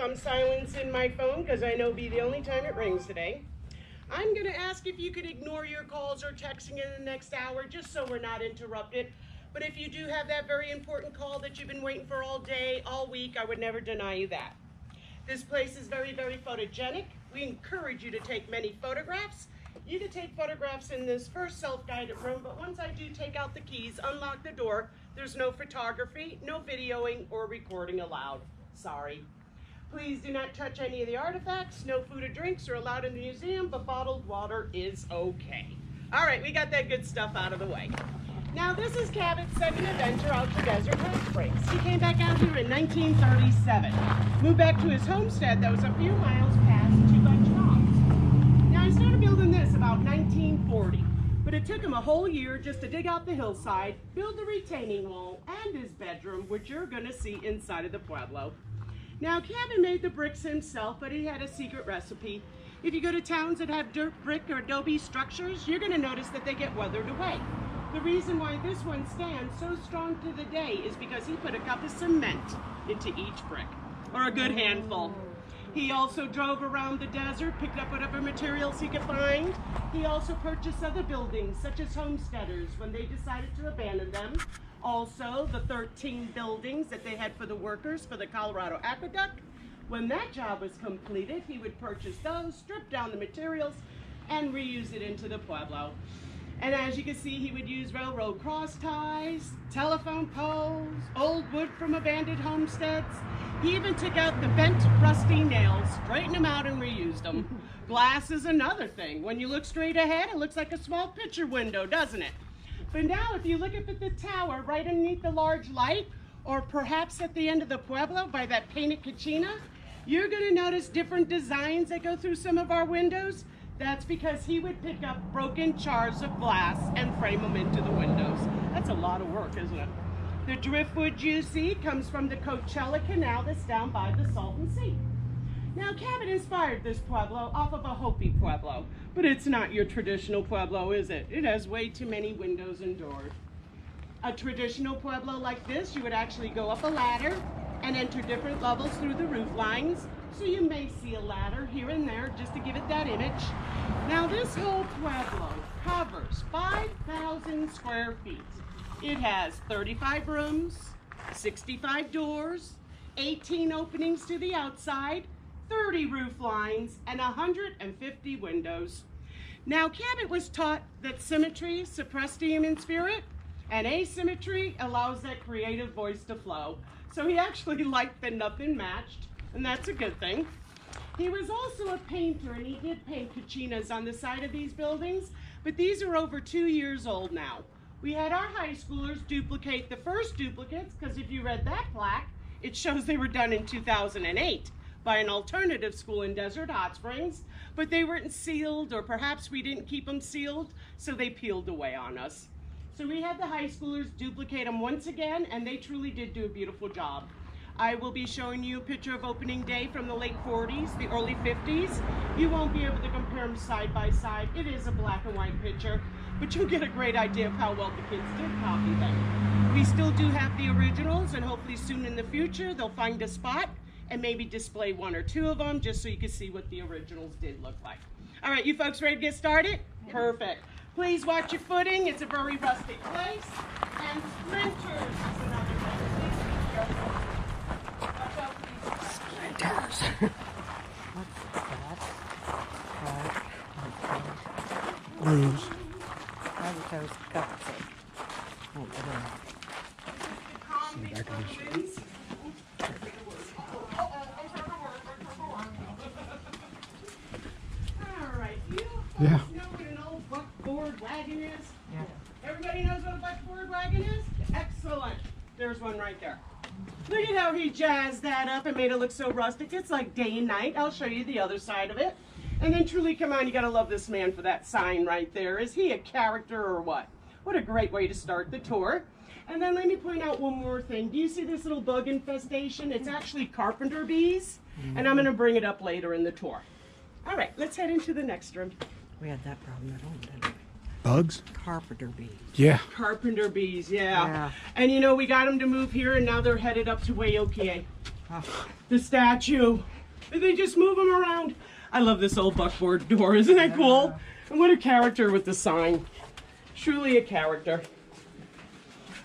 I'm silencing my phone because I know it'll be the only time it rings today. I'm going to ask if you could ignore your calls or texting in the next hour just so we're not interrupted. But if you do have that very important call that you've been waiting for all day, all week, I would never deny you that. This place is very, very photogenic. We encourage you to take many photographs. You can take photographs in this first self-guided room, but once I do take out the keys, unlock the door, there's no photography, no videoing or recording allowed. Sorry. Please do not touch any of the artifacts. No food or drinks are allowed in the museum, but bottled water is okay. All right, we got that good stuff out of the way. Now, this is Cabot's second adventure out to desert hot springs. He came back out here in 1937. Moved back to his homestead that was a few miles past Two Bunch Knobs. Now, he started building this about 1940, but it took him a whole year just to dig out the hillside, build the retaining wall, and his bedroom, which you're going to see inside of the Pueblo. Now, Cabot made the bricks himself, but he had a secret recipe. If you go to towns that have dirt, brick, or adobe structures, you're going to notice that they get weathered away. The reason why this one stands so strong to the day is because he put a cup of cement into each brick, or a good handful. He also drove around the desert, picked up whatever materials he could find. He also purchased other buildings, such as homesteaders, when they decided to abandon them. Also, the 13 buildings that they had for the workers for the Colorado Aqueduct. When that job was completed, he would purchase those, strip down the materials, and reuse it into the Pueblo. And as you can see, he would use railroad cross ties, telephone poles, old wood from abandoned homesteads. He even took out the bent, rusty nails, straightened them out, and reused them. Glass is another thing. When you look straight ahead, it looks like a small picture window, doesn't it? But now, if you look up at the tower right underneath the large light, or perhaps at the end of the Pueblo by that painted kachina, you're going to notice different designs that go through some of our windows. That's because he would pick up broken jars of glass and frame them into the windows. That's a lot of work, isn't it? The driftwood you see comes from the Coachella Canal that's down by the Salton Sea. Now, Cabot inspired this Pueblo off of a Hopi Pueblo, but it's not your traditional Pueblo, is it? It has way too many windows and doors. A traditional Pueblo like this, you would actually go up a ladder and enter different levels through the roof lines. So you may see a ladder here and there just to give it that image. Now, this whole Pueblo covers 5,000 square feet. It has 35 rooms, 65 doors, 18 openings to the outside, 30 roof lines, and 150 windows. Now, Cabot was taught that symmetry suppressed the human spirit, and asymmetry allows that creative voice to flow. So he actually liked that nothing matched, and that's a good thing. He was also a painter, and he did paint kachinas on the side of these buildings, but these are over 2 years old now. We had our high schoolers duplicate the first duplicates, because if you read that plaque, it shows they were done in 2008. by an alternative school in Desert Hot Springs, but they weren't sealed, or perhaps we didn't keep them sealed, so they peeled away on us. So we had the high schoolers duplicate them once again, and they truly did do a beautiful job. I will be showing you a picture of opening day from the late 40s, the early 50s. You won't be able to compare them side by side. It is a black and white picture, but you'll get a great idea of how well the kids did copy them. We still do have the originals, and hopefully soon in the future they'll find a spot and maybe display one or two of them just so you can see what the originals did look like. All right, you folks ready to get started? Perfect. Please watch your footing. It's a very rustic place. And splinters is another thing. Please be careful. Watch out for these splinters. What's that? Grooves. Toes cups. Oh, Yeah. Know what an old buckboard wagon is? yeah. Everybody knows what a buckboard wagon is? Excellent. There's one right there. Look at how he jazzed that up and made it look so rustic. It's like day and night. I'll show you the other side of it. And then truly, come on, you gotta love this man for that sign right there. Is he a character or what? What a great way to start the tour. And then let me point out one more thing. Do you see this little bug infestation? It's actually carpenter bees, and I'm gonna bring it up later in the tour. All right, let's head into the next room. We had that problem at home, didn't we? Bugs? Carpenter bees. Yeah. Carpenter bees, yeah. Yeah. And you know, we got them to move here, and now they're headed up to Waiokee. Oh, The statue. They just move them around. I love this old buckboard door. Isn't that cool? And what a character with the sign. Truly a character.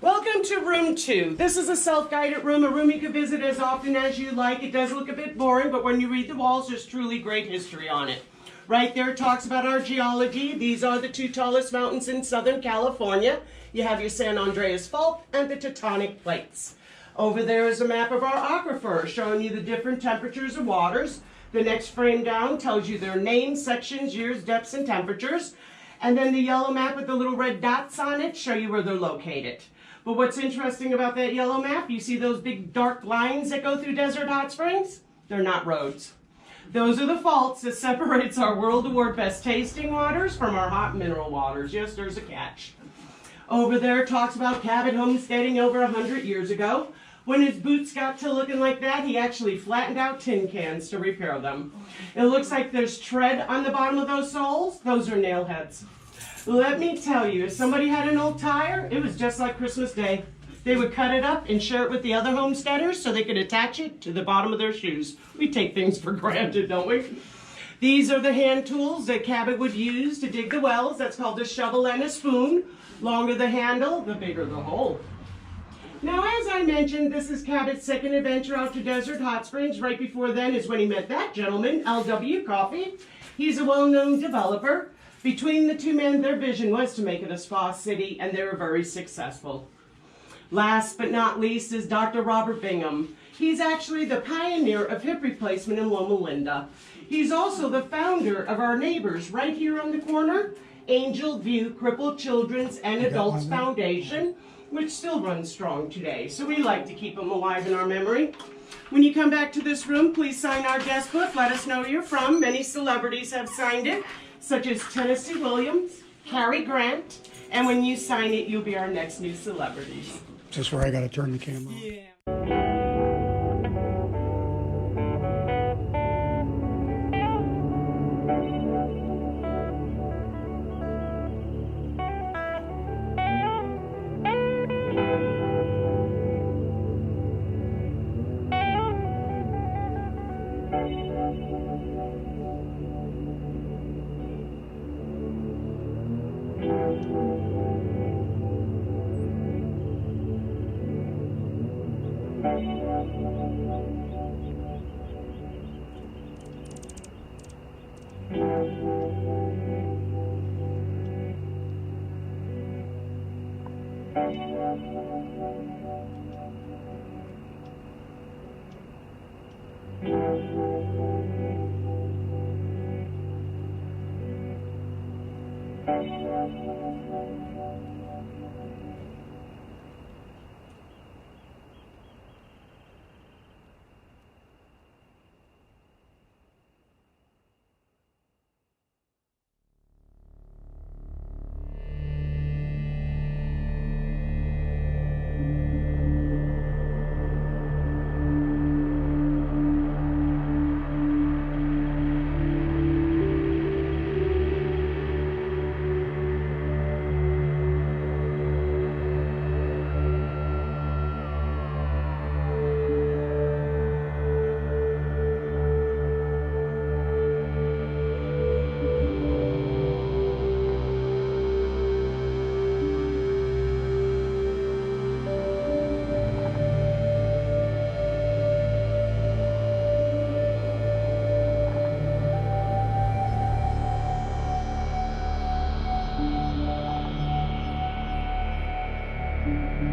Welcome to room 2. This is a self-guided room, a room you can visit as often as you like. It does look a bit boring, but when you read the walls, there's truly great history on it. Right there it talks about our geology. These are the 2 tallest mountains in Southern California. You have your San Andreas Fault and the tectonic plates. Over there is a map of our aquifer showing you the different temperatures of waters. The next frame down tells you their names, sections, years, depths, and temperatures. And then the yellow map with the little red dots on it show you where they're located. But what's interesting about that yellow map, you see those big dark lines that go through Desert Hot Springs? They're not roads. Those are the faults that separates our World Award Best Tasting Waters from our hot mineral waters. Yes, there's a catch. Over there it talks about Cabot homesteading over 100 years ago. When his boots got to looking like that, he actually flattened out tin cans to repair them. It looks like there's tread on the bottom of those soles. Those are nail heads. Let me tell you, if somebody had an old tire, it was just like Christmas Day. They would cut it up and share it with the other homesteaders so they could attach it to the bottom of their shoes. We take things for granted, don't we? These are the hand tools that Cabot would use to dig the wells. That's called a shovel and a spoon. Longer the handle, the bigger the hole. Now, as I mentioned, this is Cabot's second adventure out to Desert Hot Springs. Right before then is when he met that gentleman, L.W. Coffey. He's a well-known developer. Between the two men, their vision was to make it a spa city, and they were very successful. Last but not least is Dr. Robert Bingham. He's actually the pioneer of hip replacement in Loma Linda. He's also the founder of our neighbors right here on the corner, Angel View Crippled Children's and Adults Foundation, which still runs strong today. So we like to keep them alive in our memory. When you come back to this room, please sign our guest book. Let us know where you're from. Many celebrities have signed it, such as Tennessee Williams, Cary Grant, and when you sign it, you'll be our next new celebrities. Is this where I got to turn the camera on? Yeah. Thank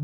you.